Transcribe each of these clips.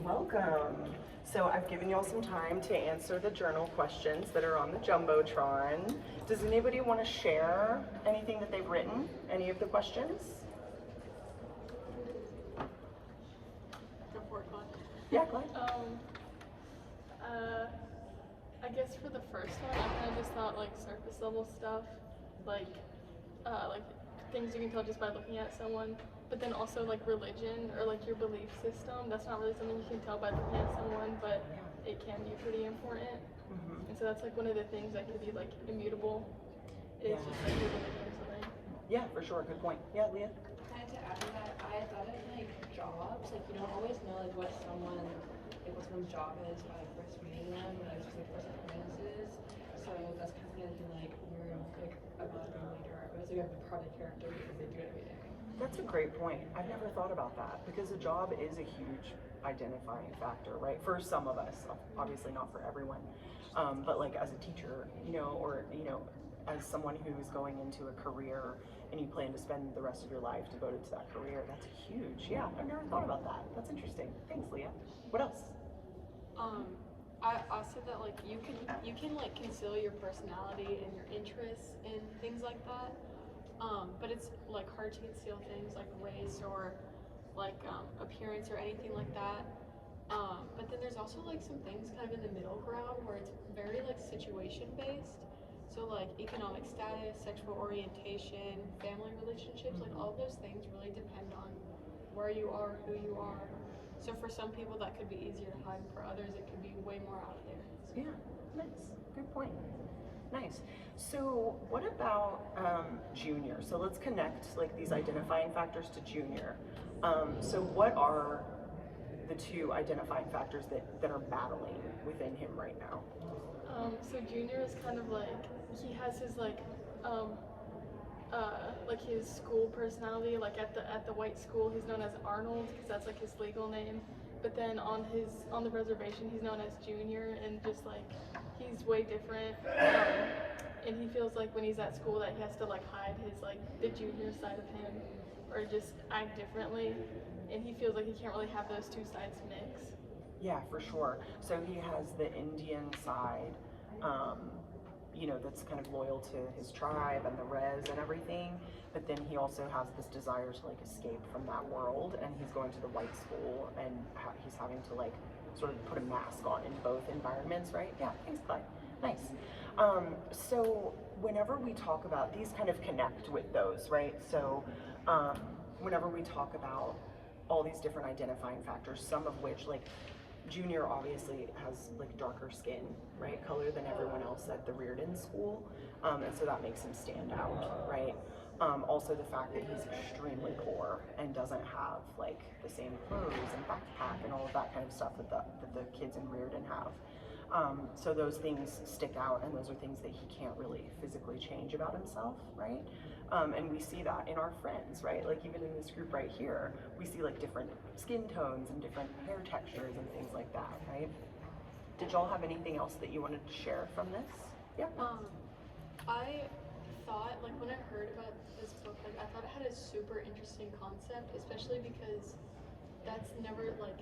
welcome. So I've given you all some time to answer the journal questions that are on the Jumbotron. Does anybody want to share anything that they've written? Any of the questions? Go for it, Glenn. Yeah, go ahead. I guess for the first one, I kind of just thought like surface level stuff, like things you can tell just by looking at someone. But then also like religion or like your belief system. That's not really something you can tell by looking at someone, but it can be pretty important. And so that's like one of the things that could be like immutable. Is just like your religion or something. Yeah, for sure. Good point. Yeah, Leah? Kind of to add to that, I thought of like jobs. Like you don't always know like what someone's job is by like first meeting them, or like just like first appearances. So that's kind of thing like learn like about them later. But it's like a part of the character because they do it every day. That's a great point. I've never thought about that because a job is a huge identifying factor, right? For some of us, obviously not for everyone. But like as a teacher, or as someone who's going into a career and you plan to spend the rest of your life devoted to that career, that's huge. Yeah, I've never thought about that. That's interesting. Thanks, Leah. What else? I said that like you can like conceal your personality and your interests in things like that. But it's like hard to conceal things like race or like appearance or anything like that. But then there's also like some things kind of in the middle ground where it's very like situation based. So like economic status, sexual orientation, family relationships, like all of those things really depend on where you are, who you are. So for some people that could be easier to hide, for others it could be way more out there. So. Yeah, nice. Good point. Nice. So what about Junior? So let's connect like these identifying factors to Junior. So what are the two identifying factors that are battling within him right now? So Junior is kind of like, he has his like his school personality. Like at the white school, he's known as Arnold because that's like his legal name. But then on the reservation, he's known as Junior, and just like he's way different. And he feels like when he's at school that he has to like hide his like the junior side of him, or just act differently. And he feels like he can't really have those two sides mix. Yeah, for sure. So he has the Indian side, that's kind of loyal to his tribe and the res and everything. But then he also has this desire to like escape from that world, and he's going to the white school, and he's having to like sort of put a mask on in both environments, right? Yeah, thanks, Clyde. Nice. So whenever we talk about these kind of connect with those, right? So whenever we talk about all these different identifying factors, some of which like Junior obviously has like darker skin, right, color than everyone else at the Reardon school, and so that makes him stand out, right? Also the fact that he's extremely poor and doesn't have like the same clothes and backpack and all of that kind of stuff that the kids in Reardon have. So those things stick out, and those are things that he can't really physically change about himself, right? And we see that in our friends, right? Like even in this group right here, we see like different skin tones and different hair textures and things like that, right? Did y'all have anything else that you wanted to share from this? Yeah. I thought, like when I heard about this book, like I thought it had a super interesting concept, especially because that's never like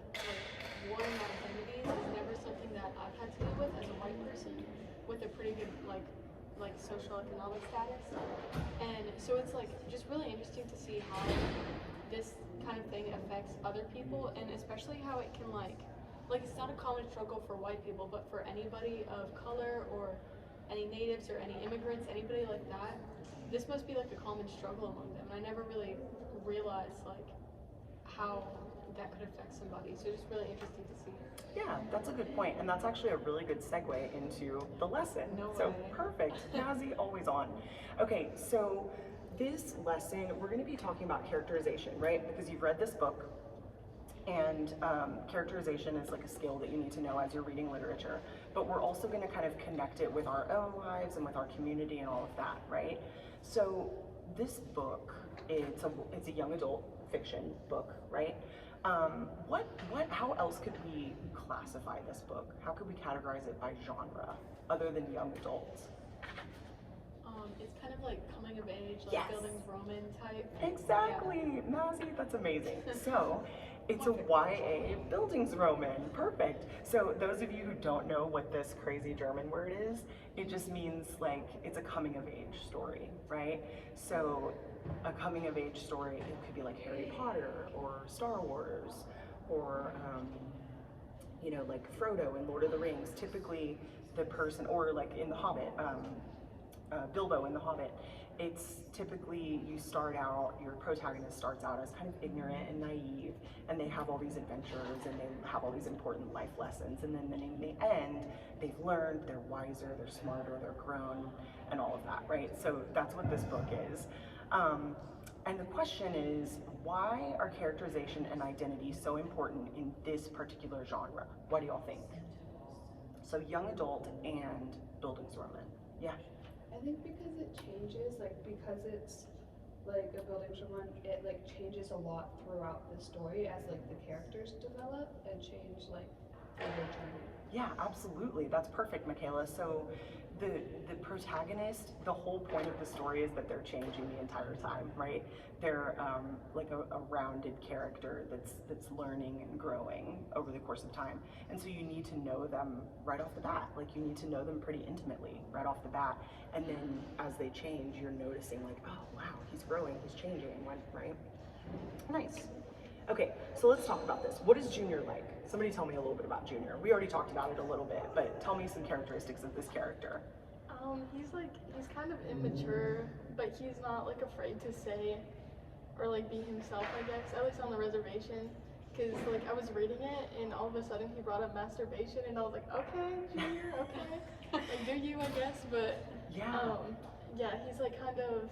war and identities is never something that I've had to deal with as a white person with a pretty good like social economic status. And so it's like just really interesting to see how this kind of thing affects other people, and especially how it can like it's not a common struggle for white people, but for anybody of color or any natives or any immigrants, anybody like that, this must be like a common struggle among them. And I never really realized like how that could affect somebody. So it's just really interesting to see. Yeah, that's a good point, and that's actually a really good segue into the lesson. So perfect. Nazi, always on. Okay, so this lesson, we're going to be talking about characterization, right? Because you've read this book, and characterization is like a skill that you need to know as you're reading literature. But we're also going to kind of connect it with our own lives and with our community and all of that, right? So this book, it's a young adult fiction book, right? How else could we classify this book? How could we categorize it by genre other than young adult? It's kind of like coming of age, like Yes. building Roman type. Exactly, Nazi, that's amazing. So It's a YA Bildungsroman. Perfect. So those of you who don't know what this crazy German word is, it just means like it's a coming of age story, right? So a coming of age story, it could be like Harry Potter or Star Wars or you know, like Frodo in Lord of the Rings. Typically the person, or like in The Hobbit, Bilbo in The Hobbit, it's typically you start out, your protagonist starts out as kind of ignorant and naive, and they have all these adventures and they have all these important life lessons, and then in the end, they've learned, they're wiser, they're smarter, they're grown, and all of that, right? So that's what this book is. And the question is, why are characterization and identity so important in this particular genre? What do y'all think? So young adult and Bildungsroman. Yeah. I think because it changes, like because it's like a Bildungsroman, it like changes a lot throughout the story as like the characters develop and change like their journey. Yeah, absolutely. That's perfect, Michaela. So the protagonist, the whole point of the story is that they're changing the entire time, right? They're like a rounded character that's learning and growing over the course of time. And so you need to know them right off the bat. Like you need to know them pretty intimately right off the bat. And then as they change, you're noticing like, oh wow, he's growing, he's changing, right? Nice. Okay, so let's talk about this. What is Junior like? Somebody tell me a little bit about Junior. We already talked about it a little bit, but tell me some characteristics of this character. He's kind of immature, but he's not like afraid to say or like be himself, I guess, at least on the reservation. Cause like I was reading it and all of a sudden he brought up masturbation and I was like, okay, Junior, okay. Like do you, I guess, but Yeah. Yeah, he's like kind of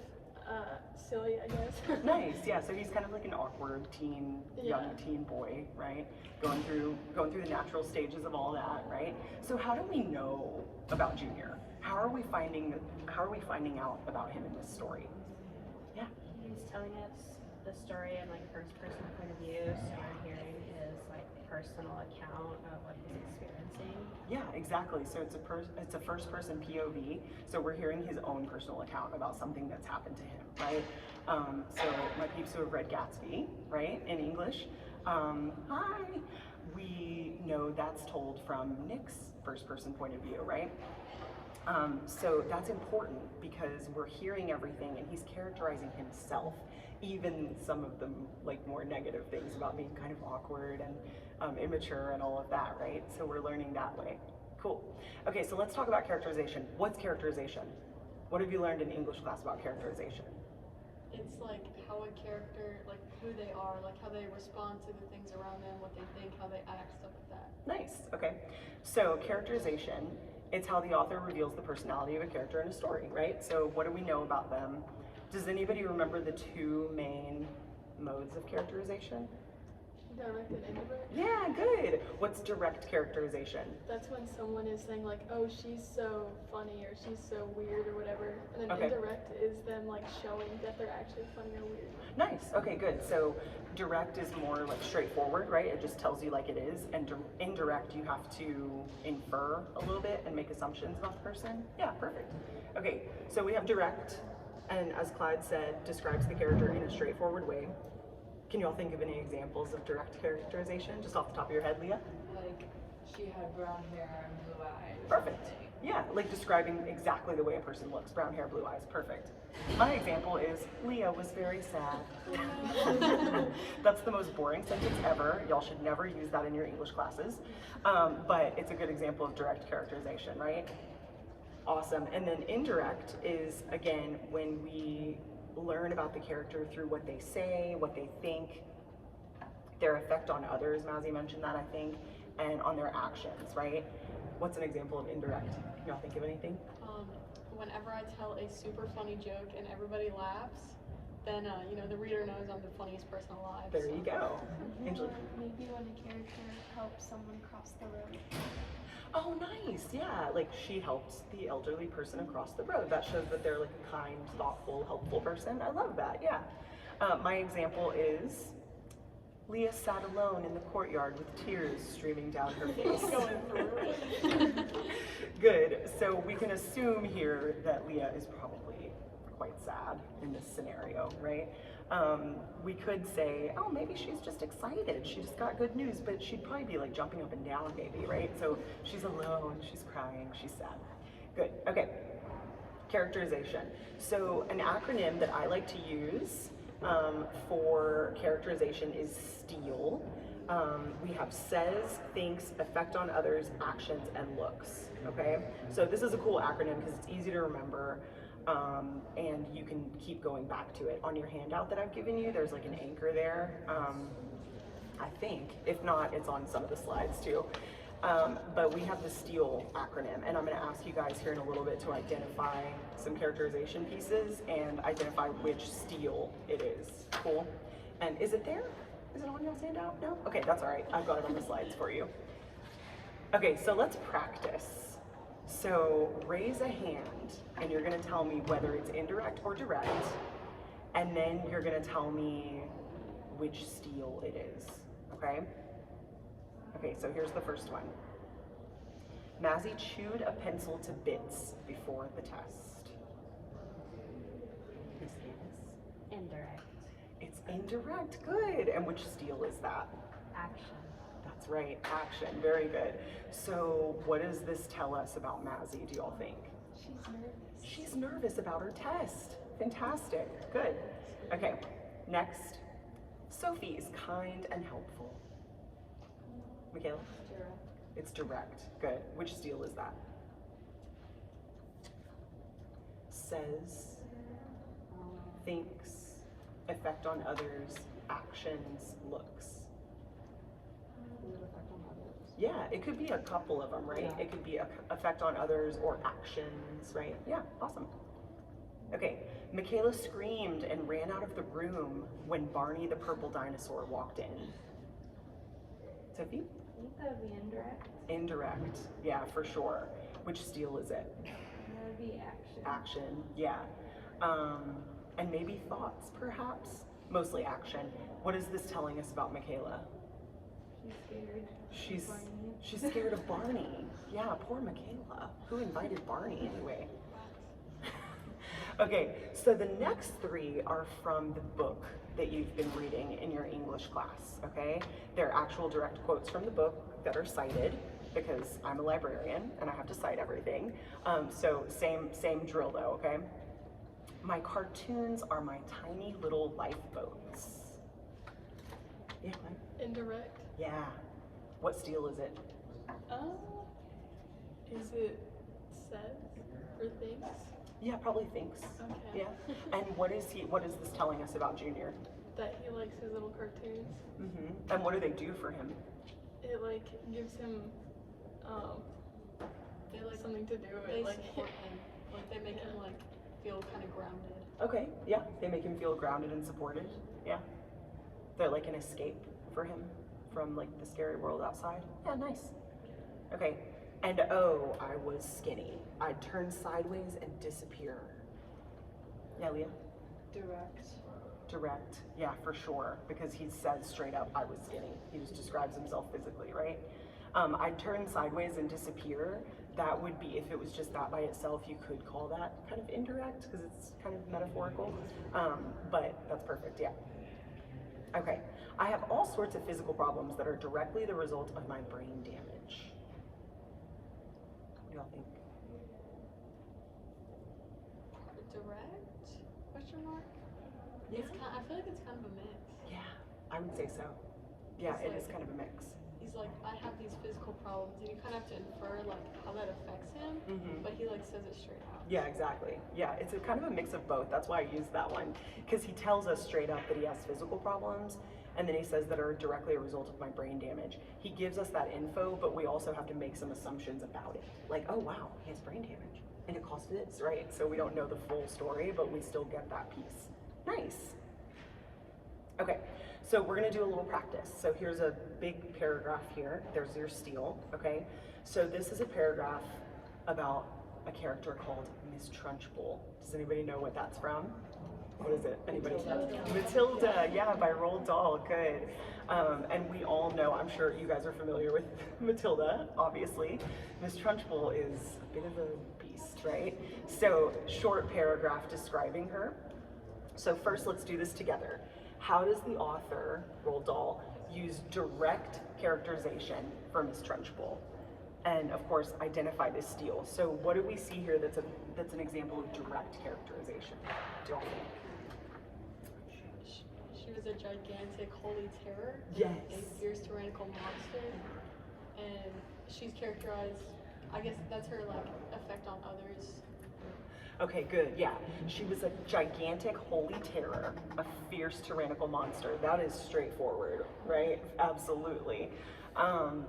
silly, I guess. Nice, yeah. So he's kind of like an awkward teen, young teen boy, right? Going through the natural stages of all that, right? So how do we know about Junior? How are we finding out about him in this story? Yeah. He's telling us the story in like first person point of view, so we're hearing his like personal account of what he's experiencing. Yeah, exactly. So it's a first person POV. So we're hearing his own personal account about something that's happened to him, right? So my peeps who have read Gatsby, right, in English, hi. We know that's told from Nick's first person point of view, right? So that's important because we're hearing everything and he's characterizing himself, even some of the like more negative things about being kind of awkward and immature and all of that, right? So we're learning that way. Cool. Okay, so let's talk about characterization. What's characterization? What have you learned in English class about characterization? It's like how a character, like who they are, like how they respond to the things around them, what they think, how they act, stuff like that. Nice, okay. So characterization, it's how the author reveals the personality of a character in a story, right? So what do we know about them? Does anybody remember the two main modes of characterization? Direct and indirect? Yeah, good. What's direct characterization? That's when someone is saying like, oh, she's so funny or she's so weird or whatever. And then Okay. indirect is them like showing that they're actually funny or weird. Nice, okay, good. So direct is more like straightforward, right? It just tells you like it is. And indirect, you have to infer a little bit and make assumptions about the person. Yeah, perfect. Okay, so we have direct, and as Clyde said, describes the character in a straightforward way. Can you all think of any examples of direct characterization, just off the top of your head, Leah? Like, she had brown hair and blue eyes. Perfect. Yeah, like describing exactly the way a person looks. Brown hair, blue eyes, perfect. My example is, Leah was very sad. That's the most boring sentence ever. Y'all should never use that in your English classes. But it's a good example of direct characterization, right? Awesome. And then indirect is, again, when we learn about the character through what they say, what they think, their effect on others, Mazzy mentioned that, I think, and on their actions, right? What's an example of indirect? Can y'all think of anything? Whenever I tell a super funny joke and everybody laughs, then you know the reader knows I'm the funniest person alive. There you go. Angela. Maybe when a character helps someone cross the road. Oh, nice. Yeah, like she helps the elderly person across the road. That shows that they're like a kind, thoughtful, helpful person. I love that. Yeah. My example is Leah sat alone in the courtyard with tears streaming down her face. Going through. Good. So we can assume here that Leah is probably quite sad in this scenario, right? We could say, oh, maybe she's just excited. She just got good news, but she'd probably be like jumping up and down, maybe, right? So she's alone, she's crying, she's sad. Good. Okay. Characterization. So an acronym that I like to use for characterization is STEAL. We have says, thinks, effect on others, actions, and looks. Okay? So this is a cool acronym because it's easy to remember. And you can keep going back to it. On your handout that I've given you, there's like an anchor there, I think. If not, it's on some of the slides too. But we have the STEAL acronym, and I'm going to ask you guys here in a little bit to identify some characterization pieces and identify which STEAL it is. Cool? And is it there? Is it on your handout? No? Okay, that's all right. I've got it on the slides for you. Okay, so let's practice. So raise a hand, and you're going to tell me whether it's indirect or direct, and then you're going to tell me which STEAL it is. Okay? Okay, so here's the first one. Mazzy chewed a pencil to bits before the test. This is Indirect. It's indirect. Good. And which STEAL is that? Action. That's right. Action. Very good. So what does this tell us about Mazzy, do y'all think? She's nervous. She's nervous about her test. Fantastic. Good. Okay. Next. Sophie is kind and helpful. Michaela? Direct. It's direct. Good. Which STEAL is that? Says, thinks, effect on others, actions, looks. Does it affect on others? Yeah, it could be a couple of them, right? Yeah. It could be effect on others or actions, right? Yeah, awesome. Okay, Michaela screamed and ran out of the room when Barney the purple dinosaur walked in. Sophie? I think that would be indirect. Indirect, yeah, for sure. Which STEAL is it? That would be action. Action, yeah. And maybe thoughts, perhaps? Mostly action. What is this telling us about Michaela? She's scared. She's scared of Barney. Yeah, poor Michaela. Who invited Barney anyway? Okay, so the next three are from the book that you've been reading in your English class, okay? They're actual direct quotes from the book that are cited because I'm a librarian and I have to cite everything. So same drill though, okay? My cartoons are my tiny little lifeboats. Yeah, Mike? Indirect. Yeah. What STEAL is it? Is it says or thinks? Yeah, probably thinks. Okay. Yeah. And what is this telling us about Junior? That he likes his little cartoons. Mm-hmm. And what do they do for him? It like gives him They like something to do. they It like support him. Like they make him like feel kind of grounded. Okay, yeah. They make him feel grounded and supported. Yeah. They're like an escape for him from like the scary world outside. Yeah, nice. Okay. And oh, I was skinny. I'd turn sideways and disappear. Yeah, Leah? Direct. Direct, yeah, for sure, because he says straight up, I was skinny. He just describes himself physically, right? I'd turn sideways and disappear. That would be, if it was just that by itself, you could call that kind of indirect, because it's kind of metaphorical, but that's perfect, yeah. Okay, I have all sorts of physical problems that are directly the result of my brain damage. What do y'all think? direct? Question mark? Yeah. I feel like it's kind of a mix. Yeah, I would say so. Yeah, It's it like- is kind of a mix. He's like, I have these physical problems, and you kind of have to infer like how that affects him, Mhm. but he like says it straight out. Yeah, exactly. Yeah, it's a kind of a mix of both. That's why I used that one. Because he tells us straight up that he has physical problems, and then he says that are directly a result of my brain damage. He gives us that info, but we also have to make some assumptions about it. Like, oh wow, he has brain damage. And it caused this, right? So we don't know the full story, but we still get that piece. Nice. Okay, so we're gonna do a little practice. So here's a big paragraph here. There's your steal, okay? So this is a paragraph about a character called Miss Trunchbull. Does anybody know what that's from? What is it? Anybody? Matilda, yeah, by Roald Dahl, good. And we all know, I'm sure you guys are familiar with Matilda, obviously. Miss Trunchbull is a bit of a beast, right? So short paragraph describing her. So first, let's do this together. How does the author, Roald Dahl, use direct characterization for Miss Trunchbull? And of course, identify this steal. So what do we see here that's an example of direct characterization? Do y'all think? She was a gigantic holy terror. Yes. A fierce tyrannical monster. And she's characterized, I guess that's her like effect on others. Okay, good. Yeah. She was a gigantic holy terror, a fierce tyrannical monster. That is straightforward, right? Absolutely.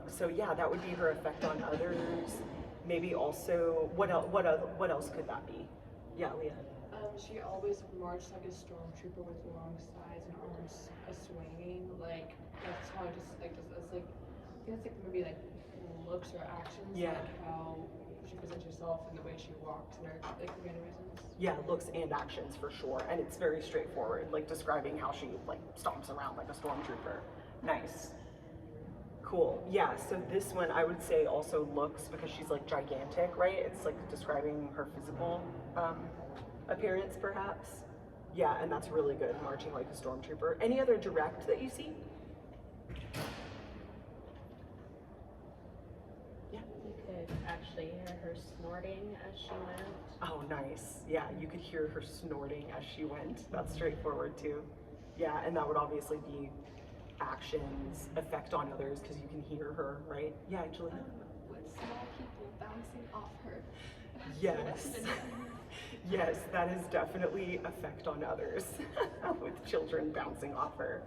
So yeah, that would be her effect on others. Maybe also, what else could that be? Yeah, Leah. She always marched like a stormtrooper with long sides and arms swinging. Like that's how I just like it's like I think it's like maybe like looks or actions. Yeah. Like how she presents herself and the way she walks and her like mannerisms. Yeah, looks and actions for sure. And it's very straightforward, like describing how she like stomps around like a stormtrooper. Nice. Cool. Yeah, so this one I would say also looks, because she's like gigantic, right? It's like describing her physical appearance perhaps. Yeah, and that's really good, marching like a stormtrooper. Any other direct that you see? Yeah. You could actually hear her snorting as she went. Oh, nice. Yeah, you could hear her snorting as she went. That's straightforward too. Yeah, and that would obviously be actions, effect on others, because you can hear her, right? Yeah, Julie? With small people bouncing off her. Yes. Yes, that is definitely effect on others with children bouncing off her.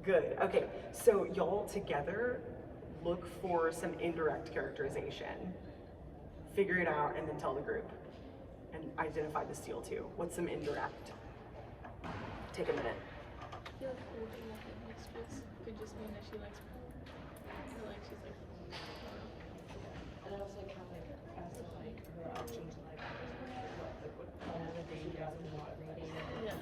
Good. Okay, so y'all together look for some indirect characterization. Figure it out and then tell the group. And identify the steal too. What's some indirect? Take a minute. I feel like holding like a mistress could just mean that she likes power. Or like she's like, I don't know. And I also like kind of like as to like her actions like what she does and what reading. Yeah.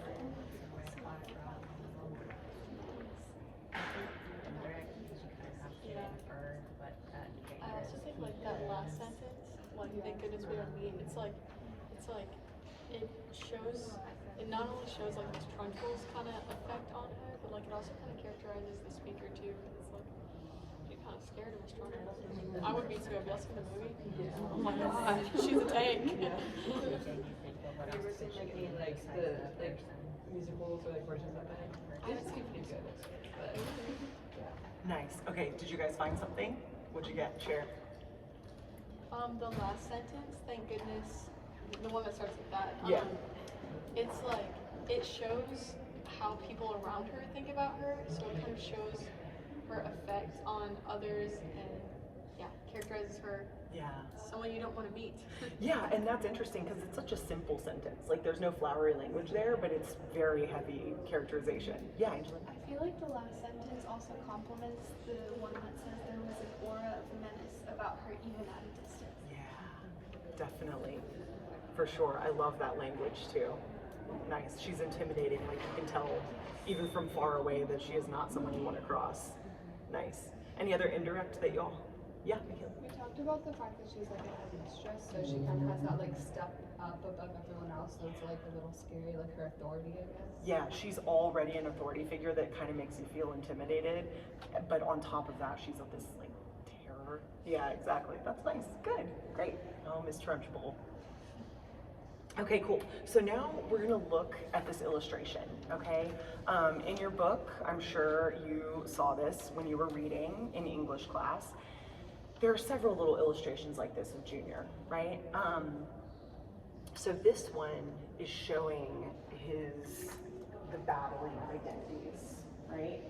I also think like that last sentence, like thank goodness we don't meet. It's like it shows. It not only shows like Miss Trunchbull's kind of effect on her, but like it also kind of characterizes the speaker too. It's like you're kind of scared of Miss Trunchbull. I would be too if y'all seen the movie. Yeah. Oh my god, she's a tank. Yeah. Have you ever seen like any like the like musicals or like versions of it? It's pretty good. But Nice. Okay, did you guys find something? What'd you get? Share. The last sentence, thank goodness, the one that starts with that. Yeah. It's like it shows how people around her think about her, so it kind of shows her effect on others and yeah, characterizes her Yeah. someone you don't want to meet. Yeah, and that's interesting because it's such a simple sentence. Like there's no flowery language there, but it's very heavy characterization. Yeah, Angela. I feel like the last sentence also complements the one that says there was an aura of menace about her even at a distance. Yeah, definitely. For sure. I love that language too. Nice. She's intimidating. Like you can tell even from far away that she is not someone you want to cross. Nice. Any other indirect that y'all? Yeah, Michaela. We talked about the fact that she's like a headmistress, so she kind of has that like step up above everyone else, so it's like a little scary, like her authority, I guess. Yeah, she's already an authority figure that kind of makes you feel intimidated, but on top of that, she's this like terror. Yeah, exactly. That's nice. Good. Great. Oh, Miss Trunchbull. Okay, cool. So now we're gonna look at this illustration, okay? In your book, I'm sure you saw this when you were reading in English class. There are several little illustrations like this of Junior, right? So this one is showing the battling of identities, right?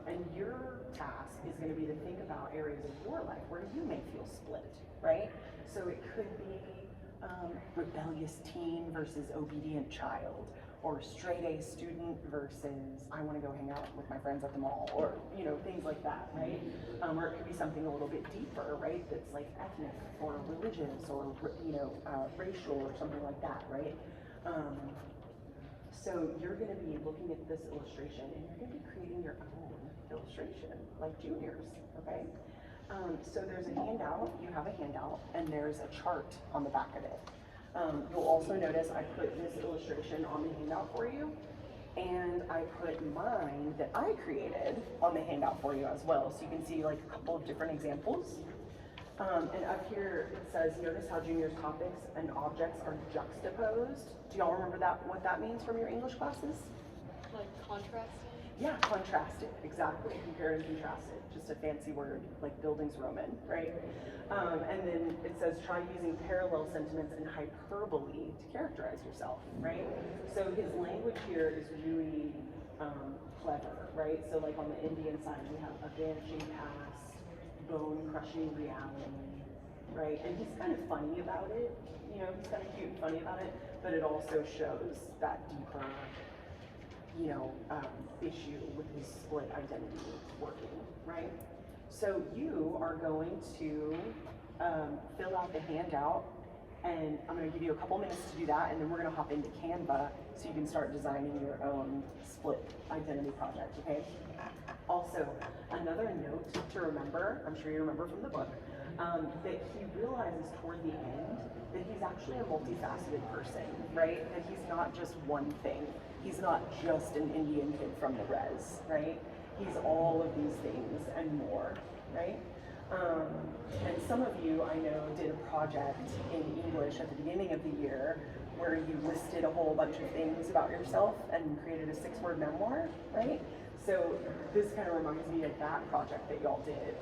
And your task is gonna be to think about areas of your life where you may feel split, right? So it could be rebellious teen versus obedient child, or straight A student versus I want to go hang out with my friends at the mall, or things like that, right? Or it could be something a little bit deeper, right? That's like ethnic or religious or racial or something like that, right? So you're going to be looking at this illustration and you're going to be creating your own illustration, like Junior's, okay? So there's a handout, you have a handout, and there's a chart on the back of it. You'll also notice I put this illustration on the handout for you, and I put mine that I created on the handout for you as well, so you can see like a couple of different examples. And up here it says, notice how junior topics and objects are juxtaposed. Do y'all remember what that means from your English classes? Like contrasting. Yeah, contrasted, exactly. Compare and contrast it. Just a fancy word, like buildings Roman, right? And then it says try using parallel sentiments and hyperbole to characterize yourself, right? So his language here is really clever, right? So like on the Indian side, we have a vanishing past, bone-crushing reality, right? And he's kind of funny about it, you know, he's kind of cute and funny about it, but it also shows that deeper, you know, issue with his split identity working, right? So you are going to fill out the handout, and I'm going to give you a couple minutes to do that, and then we're going to hop into Canva so you can start designing your own split identity project, okay? Also, another note to remember, I'm sure you remember from the book, that he realizes toward the end that he's actually a multifaceted person, right? That he's not just one thing. He's not just an Indian kid from the res, right? He's all of these things and more, right? And some of you, I know, did a project in English at the beginning of the year where you listed a whole bunch of things about yourself and created a 6-word memoir, right? So this kind of reminds me of that project that y'all did,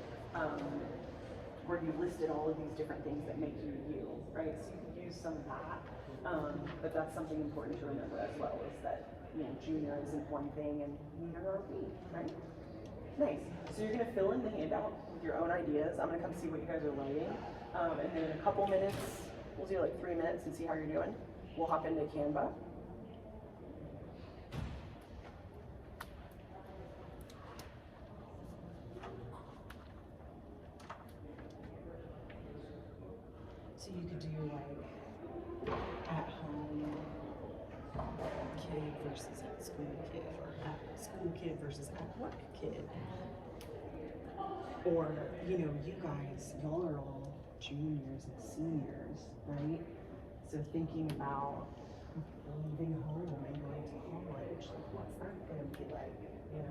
where you listed all of these different things that make you you, right? So you could use some of that, but that's something important to remember as well, is that, you know, junior isn't one thing and neither are we, right? Nice. So you're gonna fill in the handout with your own ideas. I'm gonna come see what you guys are writing, and then in a couple minutes, we'll do like 3 minutes and see how you're doing. We'll hop into Canva. So you could do like at home kid versus at school kid, or at school kid versus at work kid. Or, you know, you guys, y'all are all juniors and seniors, right? So thinking about leaving home and going to college, like what's that gonna be like, you know?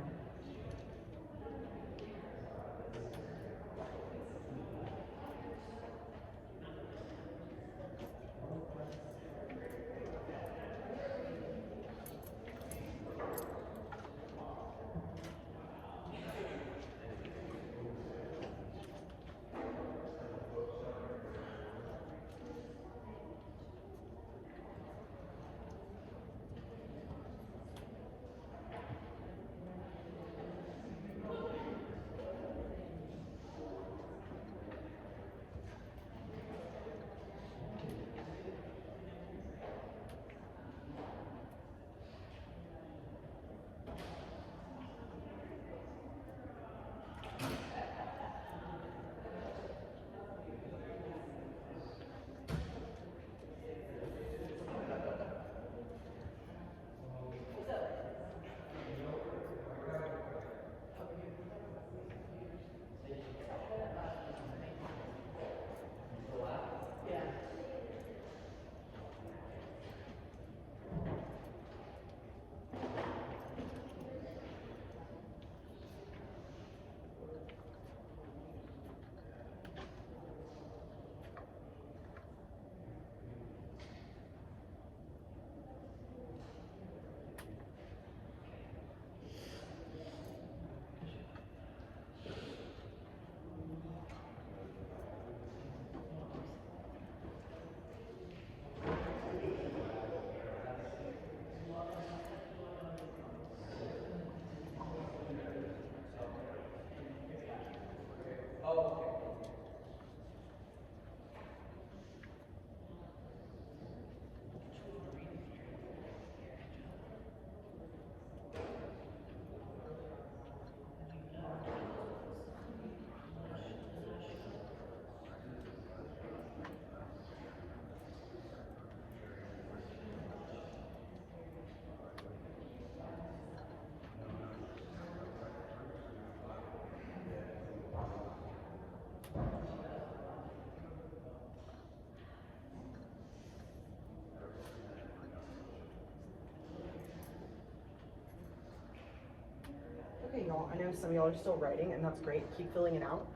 y'all. I know some of y'all are still writing, and that's great. Keep filling it out.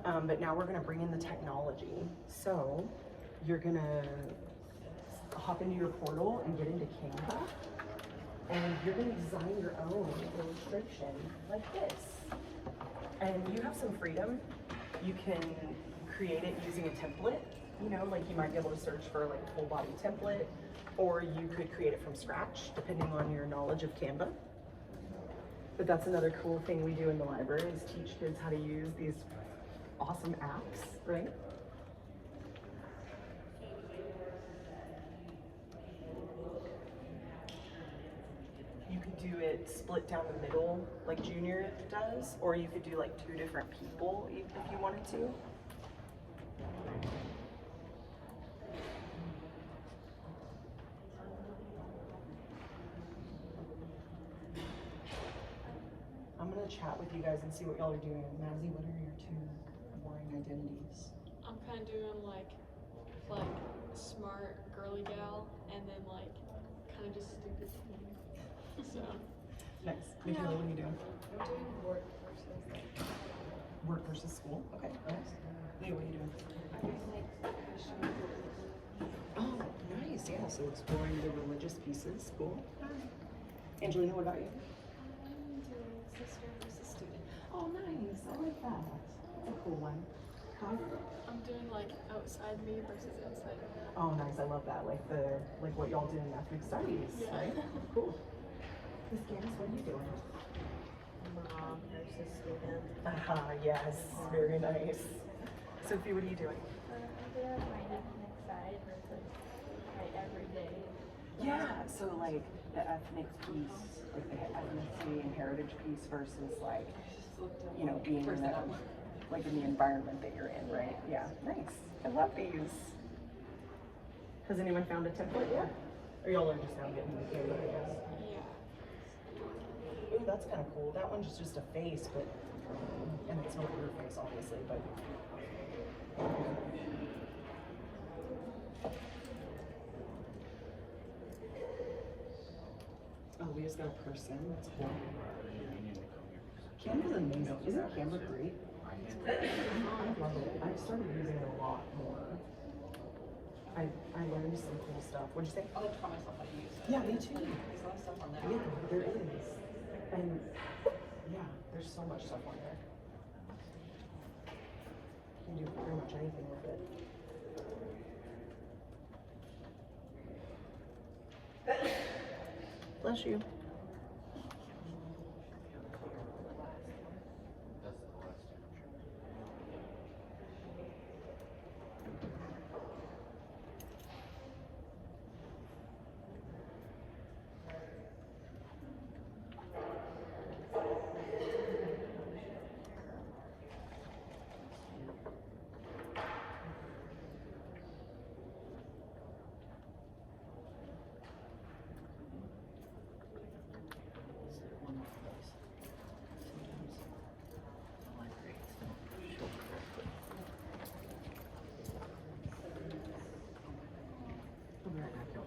But now we're gonna bring in the technology. So you're gonna hop into your portal and get into Canva, and you're gonna design your own illustration like this. And you have some freedom. You can create it using a template. You know, like you might be able to search for like a full body template, or you could create it from scratch, depending on your knowledge of Canva. But that's another cool thing we do in the library is teach kids how to use these awesome apps, right? You could do it split down the middle like Junior does, or you could do like 2 different people if you wanted to. I'm gonna chat with you guys and see what y'all are doing. Mazzy, what are your 2 boring identities? I'm kind of doing like smart girly gal, and then like kind of just stupid teen. So Nice. Michaela, what are you doing? I'm doing work versus Work versus school. Okay, nice. Leah, what are you doing? I'm doing like fashion. Oh, nice. Yeah, so exploring the religious pieces. Cool. Angelina, what about you? I'm doing sister versus student. Oh, nice. I like that. That's a cool one. Kai? I'm doing like outside me versus inside me. Oh, nice. I love that. Like what y'all did in ethnic studies, Yeah. right? Cool. Miss Candace, what are you doing? Mom versus student. Aha, yes. Very nice. Sophie, what are you doing? I'm doing my ethnic side versus my everyday. Yeah, so like the ethnic piece, like the ethnicity and heritage piece versus like, you know, being in the, like in the environment that you're in, right? Yeah, nice. I love these. Has anyone found a template yet? Or y'all are just now getting the camera, I guess? Yeah. Ooh, that's kind of cool. That one's just a face, but, and it's not your face, obviously, but. Oh, we just got a person. That's cool. Canva's amazing. Isn't Canva great? I love it. I've started using it a lot more. I learned some cool stuff. What'd you say? I'll taught myself how to use it. Yeah, me too. There's a lot of stuff on there. Yeah, there is. And yeah, there's so much stuff on there. You can do pretty much anything with it. Bless you. I'll be right back, y'all.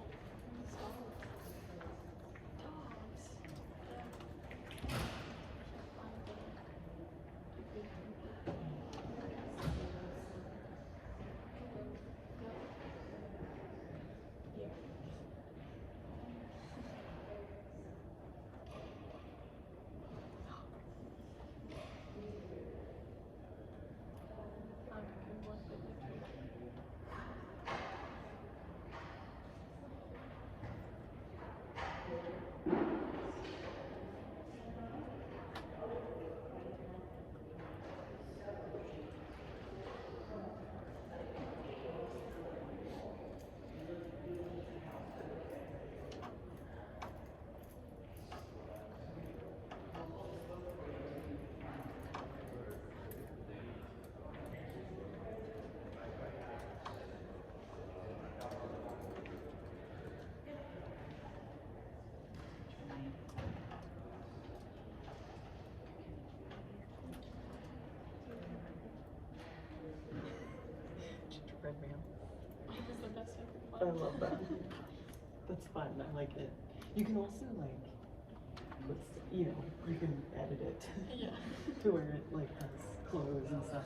Gingerbread man. It was the best I I could find. love that. That's fun. I like it. You can also like it's, you know, you can edit it Yeah. to where it like has clothes and stuff.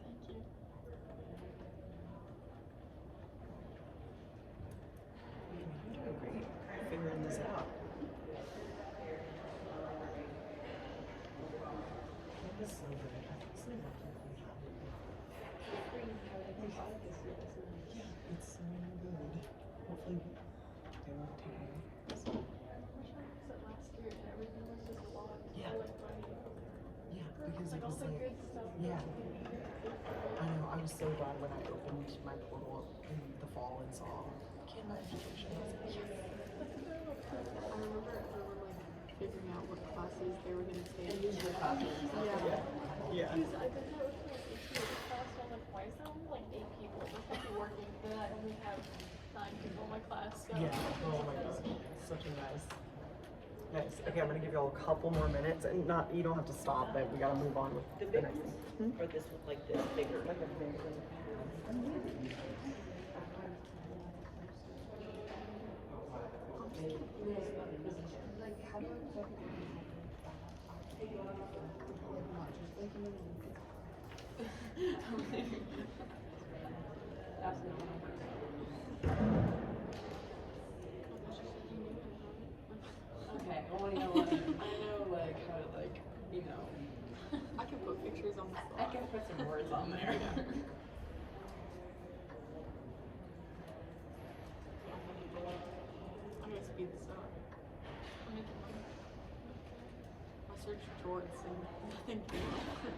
Thank you. You're doing great figuring this out. That was so good. I feel so lucky that we have it. Yeah, it's so good. Hopefully they won't take it. I wish I was at last year and everything was just locked. Yeah. So, like, my, Yeah, because like it all was the like, good stuff. yeah. I know, I was so glad when I opened my portal in the fall and saw Canva education. I was like, yes. I remember everyone like figuring out what classes they were gonna take. And use your classes. Yeah. Yeah. Because I did that with my HTML class, so I'm like, why is there only like 8 people? This must be working. Then I only have 9 people in my class. So. Yeah, oh my god, such a nice. Nice. Okay, I'm gonna give y'all a couple more minutes, and not you don't have to stop, but we gotta move on with The the big next ones? thing. Or this, like this bigger? Like a big one. Like, how do I put it like not just like in the Okay, well, you know what? I know, like, how to, like, you know, I can put pictures on the I slide. can put some words on there. I'm gonna speed this up. I'm making money. I searched jorts and nothing came up.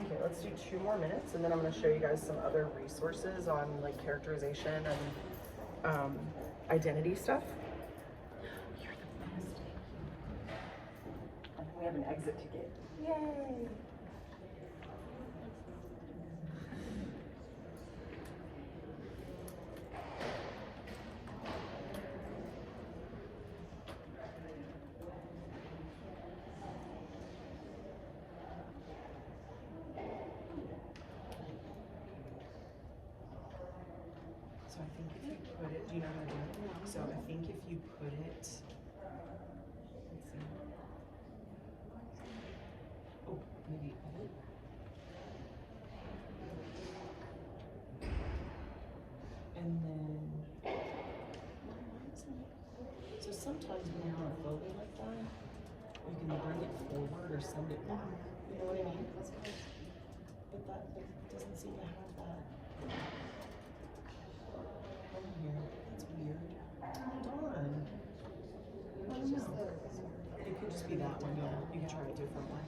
Okay, let's do 2 more minutes, and then I'm gonna show you guys some other resources on like characterization and identity stuff. You're the best. We have an exit ticket. Yay! So I think if you put it, do you know how to do it? So I think if you put it, let's see. Oh, maybe edit. And then, so sometimes when you have a photo like that, you can bring it forward or send it back. You know what I mean? But that doesn't seem to have that. Oh, here. That's weird. Darn. I don't know. It could just be that one, yeah. You can try a different one.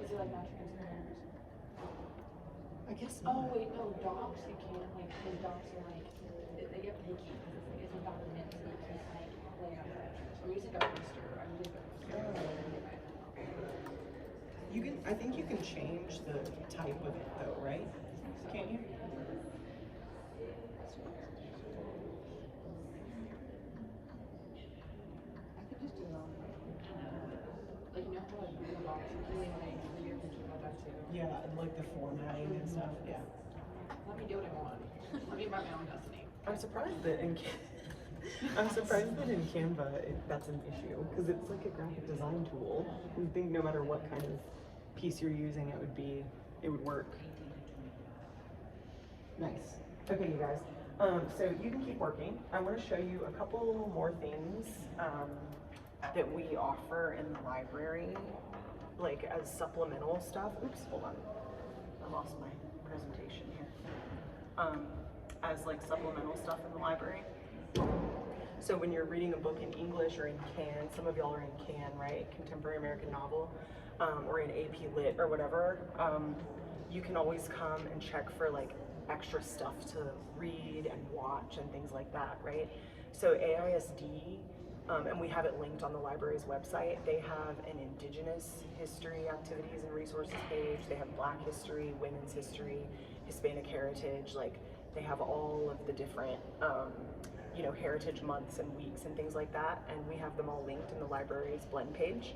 Is it like not transparent? guess Oh not. wait, no, dogs you can't like because dogs are like they get picky because it's like it's a dominant so you can't like lay out pictures. I'm using a poster. I'm using a poster. You can. I think you can change the type of it though, right? Can't you? I could just do it on like you know how like Google Docs you can like for your picture about that too. Yeah, like the formatting and stuff. Yeah. Let me do what I want. Let me write my own destiny. I'm surprised that in I'm surprised that in Canva that's an issue because it's like a graphic design tool. You think no matter what kind of piece you're using, it would work. Nice. Okay, you guys. So you can keep working. I want to show you a couple more things that we offer in the library, like as supplemental stuff. Oops, hold on. I lost my presentation here. As like supplemental stuff in the library. So when you're reading a book in English or in CAN, some of y'all are in CAN, right? Contemporary American Novel, or in AP Lit or whatever, you can always come and check for like extra stuff to read and watch and things like that, right? So AISD, and we have it linked on the library's website, they have an Indigenous history activities and resources page, they have Black history, women's history, Hispanic heritage, like they have all of the different heritage months and weeks and things like that, and we have them all linked in the library's blend page.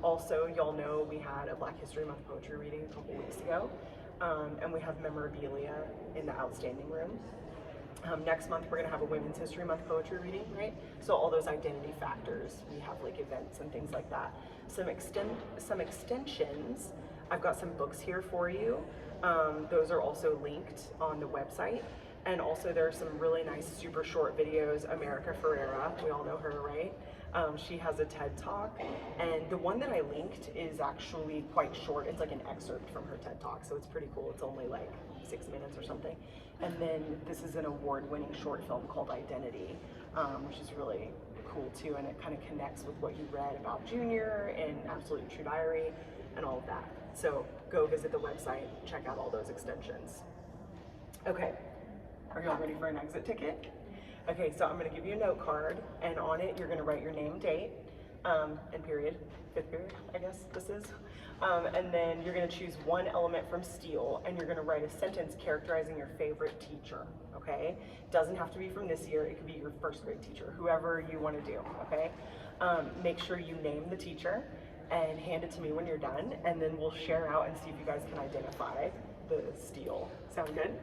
Also, y'all know we had a Black History Month poetry reading a couple weeks ago, and we have memorabilia in the outstanding room. Next month we're gonna have a Women's History Month poetry reading, right? So all those identity factors, we have like events and things like that. Some extensions, I've got some books here for you. Those are also linked on the website. And also there are some really nice super short videos. America Ferrera, we all know her, right? She has a TED Talk, and the one that I linked is actually quite short. It's like an excerpt from her TED Talk, so it's pretty cool. It's only like 6 minutes or something. And then this is an award-winning short film called Identity, which is really cool too, and it kind of connects with what you read about Junior and Absolute True Diary and all of that. So go visit the website, check out all those extensions. Okay. Are y'all ready for an exit ticket? Okay, so I'm gonna give you a note card, and on it you're gonna write your name, date, and period, 5th period, I guess this is. And then you're gonna choose one element from Steele, and you're gonna write a sentence characterizing your favorite teacher, okay? Doesn't have to be from this year, it could be your 1st grade teacher, whoever you wanna do, okay? Make sure you name the teacher, and hand it to me when you're done, and then we'll share out and see if you guys can identify the Steele. Sound good?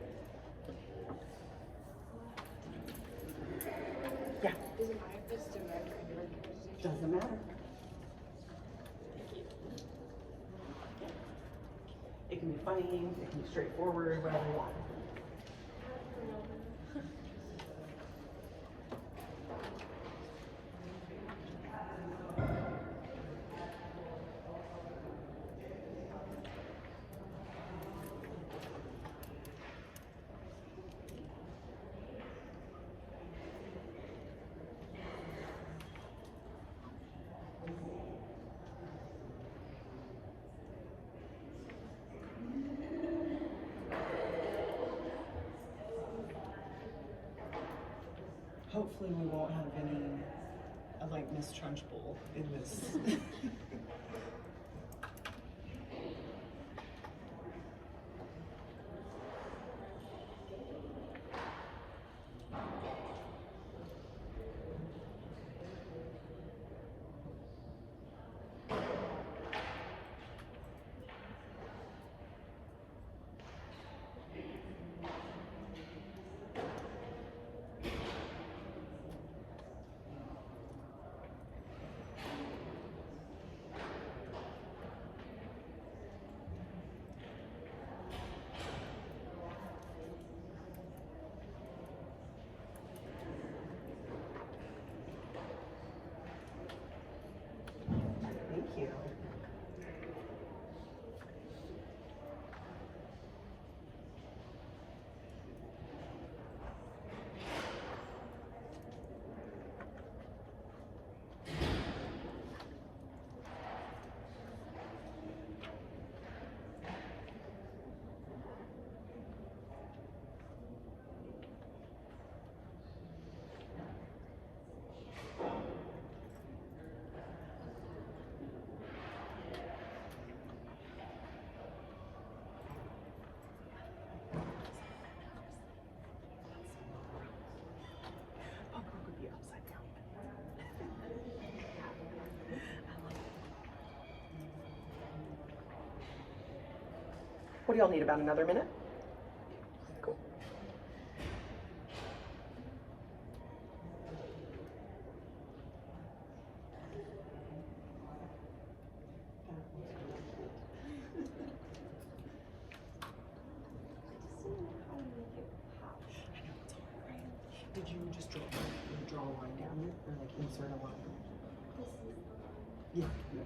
Yeah. Does it matter if it's direct or indirect characterization? Doesn't matter. It can be funny, it can be straightforward, whatever you want. Hopefully we won't have any, like, Miss Trunchbull in this. What do y'all need, about another minute? Cool. Did you just draw a line down it, or like insert a line? Yeah, yes.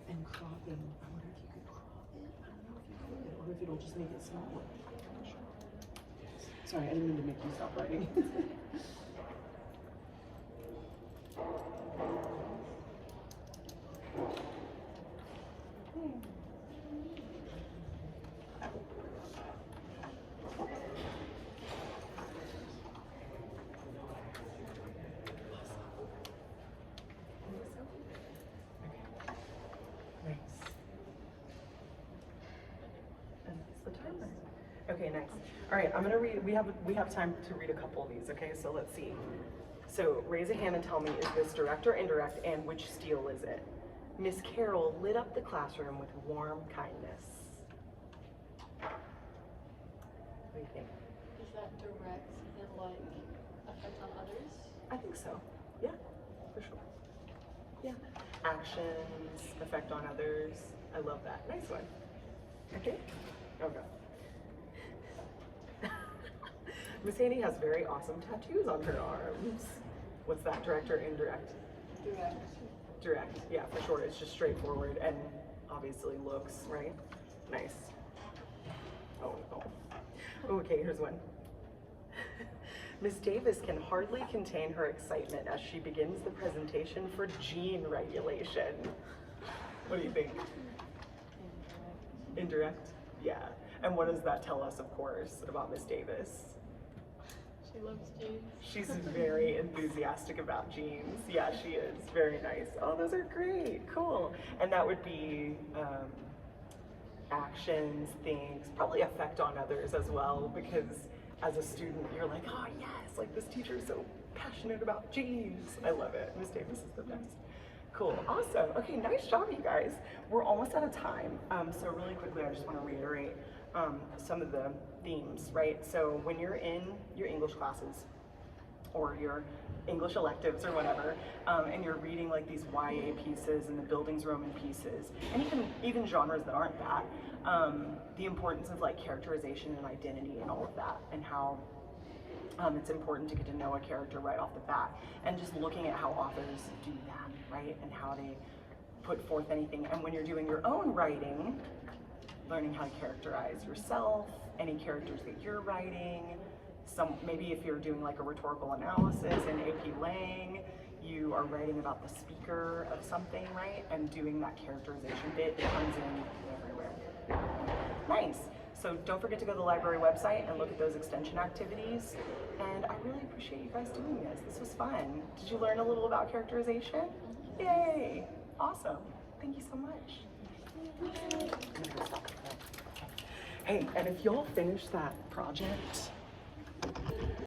And cropping, I wonder if you could crop it. I don't know if you could, or if it'll just make it smaller. I'm not sure. Sorry, I didn't mean to make you stop writing. Nice. And that's the timer. Okay, nice. All right, I'm gonna read. We have time to read a couple of these. Okay, so let's see. So raise a hand and tell me, is this direct or indirect, and which steel is it? Miss Carol lit up the classroom with warm kindness. What do you think? Is that direct and like effect on others? I think so. Yeah, for sure. Yeah. Actions, effect on others. I love that. Nice one. Okay. Okay. Miss Hejny has very awesome tattoos on her arms. What's that, direct or indirect? Direct. Direct, yeah, for sure. It's just straightforward and obviously looks, right? Nice. Oh. Okay, here's one. Miss Davis can hardly contain her excitement as she begins the presentation for gene regulation. What do you think? Indirect? Yeah. And what does that tell us, of course, about Miss Davis? She loves genes. She's very enthusiastic about genes. Yeah, she is. Very nice. Oh, those are great. Cool. And that would be actions, things, probably effect on others as well, because as a student, you're like, oh yes, like this teacher is so passionate about genes. I love it. Miss Davis is the best. Cool. Awesome. Okay, nice job, you guys. We're almost out of time. So really quickly, I just want to reiterate some of the themes, right? So when you're in your English classes or your English electives or whatever, and you're reading like these YA pieces and the Buildings Roman pieces, and even genres that aren't that, the importance of like characterization and identity and all of that, and how it's important to get to know a character right off the bat, and just looking at how authors do that, right? And how they put forth anything. And when you're doing your own writing, learning how to characterize yourself, any characters that you're writing. Maybe if you're doing like a rhetorical analysis in AP Lang, you are writing about the speaker of something, right? And doing that characterization bit comes in everywhere. Nice. So don't forget to go to the library website and look at those extension activities. And I really appreciate you guys doing this. This was fun. Did you learn a little about characterization? Yay. Awesome. Thank you so much. Hey, and if y'all finish that project,